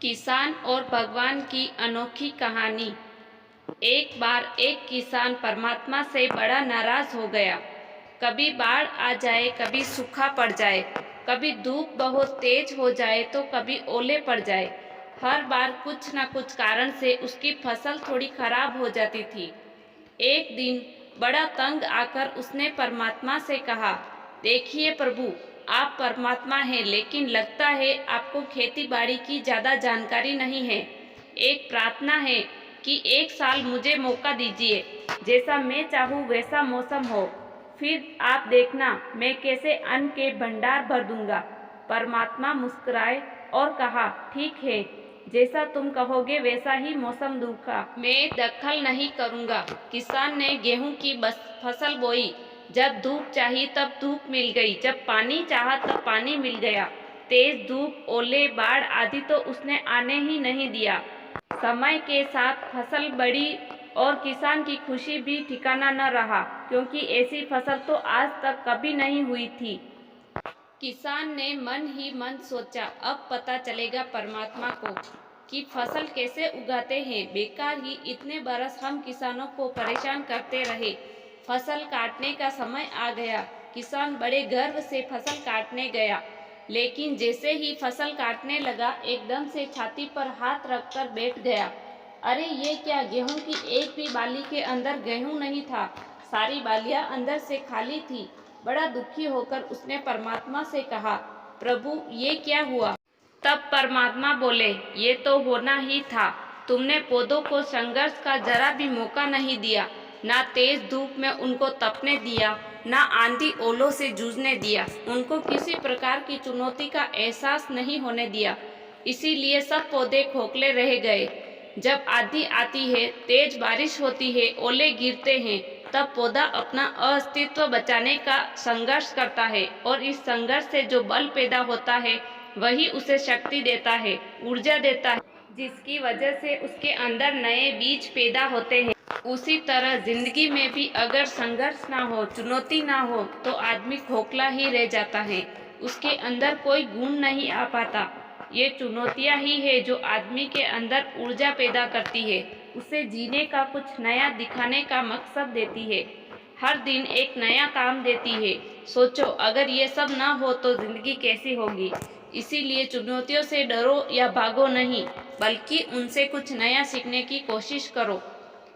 किसान और भगवान की अनोखी कहानी। एक बार एक किसान परमात्मा से बड़ा नाराज हो गया। कभी बाढ़ आ जाए, कभी सूखा पड़ जाए, कभी धूप बहुत तेज हो जाए तो कभी ओले पड़ जाए। हर बार कुछ न कुछ कारण से उसकी फसल थोड़ी खराब हो जाती थी। एक दिन बड़ा तंग आकर उसने परमात्मा से कहा, देखिए प्रभु, आप परमात्मा हैं, लेकिन लगता है आपको खेती बाड़ी की ज़्यादा जानकारी नहीं है। एक प्रार्थना है कि एक साल मुझे मौका दीजिए, जैसा मैं चाहूँ वैसा मौसम हो, फिर आप देखना मैं कैसे अन्न के भंडार भर दूंगा। परमात्मा मुस्कुराए और कहा, ठीक है, जैसा तुम कहोगे वैसा ही मौसम दूंगा, मैं दखल नहीं करूंगा। किसान ने गेहूं की फसल बोई। जब धूप चाहिए तब धूप मिल गई, जब पानी चाहा तब पानी मिल गया। तेज धूप, ओले, बाढ़ आदि तो उसने आने ही नहीं दिया। समय के साथ फसल बढ़ी और किसान की खुशी भी ठिकाना न रहा, क्योंकि ऐसी फसल तो आज तक कभी नहीं हुई थी। किसान ने मन ही मन सोचा, अब पता चलेगा परमात्मा को कि फसल कैसे उगाते हैं। बेकार ही इतने बरस हम किसानों को परेशान करते रहे। फसल काटने का समय आ गया। किसान बड़े गर्व से फसल काटने गया, लेकिन जैसे ही फसल काटने लगा, एकदम से छाती पर हाथ रखकर बैठ गया। अरे ये क्या, गेहूं की एक भी बाली के अंदर गेहूं नहीं था, सारी बालियां अंदर से खाली थी। बड़ा दुखी होकर उसने परमात्मा से कहा, प्रभु ये क्या हुआ? तब परमात्मा बोले, ये तो होना ही था। तुमने पौधों को संघर्ष का जरा भी मौका नहीं दिया, ना तेज धूप में उनको तपने दिया, ना आंधी ओलों से जूझने दिया, उनको किसी प्रकार की चुनौती का एहसास नहीं होने दिया। इसीलिए सब पौधे खोखले रह गए। जब आंधी आती है, तेज बारिश होती है, ओले गिरते हैं, तब पौधा अपना अस्तित्व बचाने का संघर्ष करता है, और इस संघर्ष से जो बल पैदा होता है वही उसे शक्ति देता है, ऊर्जा देता है, जिसकी वजह से उसके अंदर नए बीज पैदा होते हैं। उसी तरह जिंदगी में भी अगर संघर्ष ना हो, चुनौती ना हो, तो आदमी खोखला ही रह जाता है, उसके अंदर कोई गुण नहीं आ पाता। ये चुनौतियां ही है जो आदमी के अंदर ऊर्जा पैदा करती है, उसे जीने का, कुछ नया दिखाने का मकसद देती है, हर दिन एक नया काम देती है। सोचो, अगर ये सब ना हो तो जिंदगी कैसी होगी। इसीलिए चुनौतियों से डरो या भागो नहीं, बल्कि उनसे कुछ नया सीखने की कोशिश करो।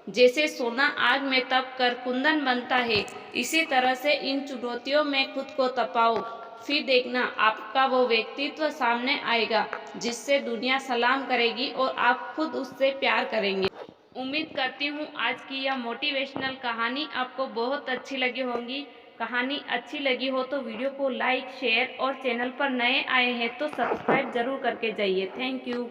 जैसे सोना आग में तप कर कुंदन बनता है, इसी तरह से इन चुनौतियों में खुद को तपाओ। फिर देखना आपका वो व्यक्तित्व सामने आएगा जिससे दुनिया सलाम करेगी और आप खुद उससे प्यार करेंगे। उम्मीद करती हूँ आज की यह मोटिवेशनल कहानी आपको बहुत अच्छी लगी होगी। कहानी अच्छी लगी हो तो वीडियो को लाइक, शेयर और चैनल पर नए आए हैं तो सब्सक्राइब जरूर करके जाइए। Thank you.